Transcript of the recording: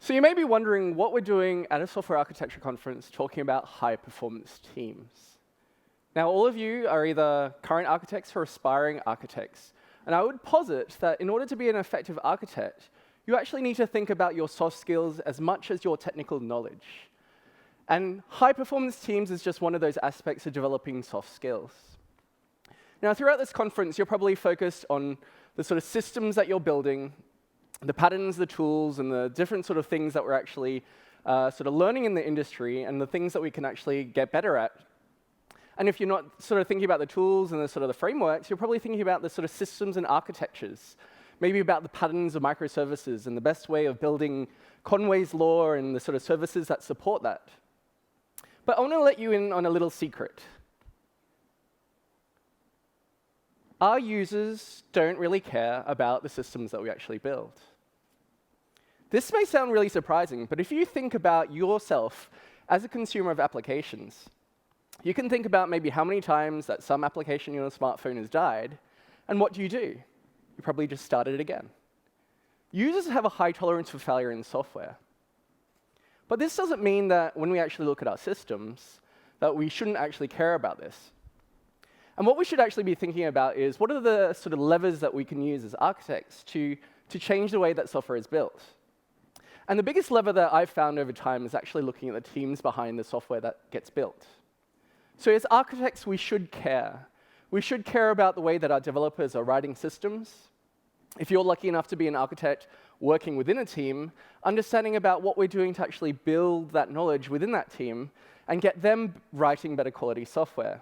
So you may be wondering what we're doing at a software architecture conference talking about high-performance teams. Now, all of you are either current architects or aspiring architects. And I would posit that in order to be an effective architect, you actually need to think about your soft skills as much as your technical knowledge. And high-performance teams is just one of those aspects of developing soft skills. Now, throughout this conference, you're probably focused on the sort of systems that you're building, the patterns, the tools, and the different sort of things that we're actually sort of learning in the industry, and the things that we can actually get better at. And if you're not sort of thinking about the tools and the sort of the frameworks, you're probably thinking about the sort of systems and architectures, maybe about the patterns of microservices and the best way of building Conway's law and the sort of services that support that. But I want to let you in on a little secret. Our users don't really care about the systems that we actually build. This may sound really surprising, but if you think about yourself as a consumer of applications, you can think about maybe how many times that some application on your smartphone has died, and what do? You probably just start it again. Users have a high tolerance for failure in software. But this doesn't mean that when we actually look at our systems, that we shouldn't actually care about this. And what we should actually be thinking about is, what are the sort of levers that we can use as architects to change the way that software is built? And the biggest lever that I've found over time is actually looking at the teams behind the software that gets built. So as architects, we should care. We should care about the way that our developers are writing systems. If you're lucky enough to be an architect working within a team, understanding about what we're doing to actually build that knowledge within that team and get them writing better quality software.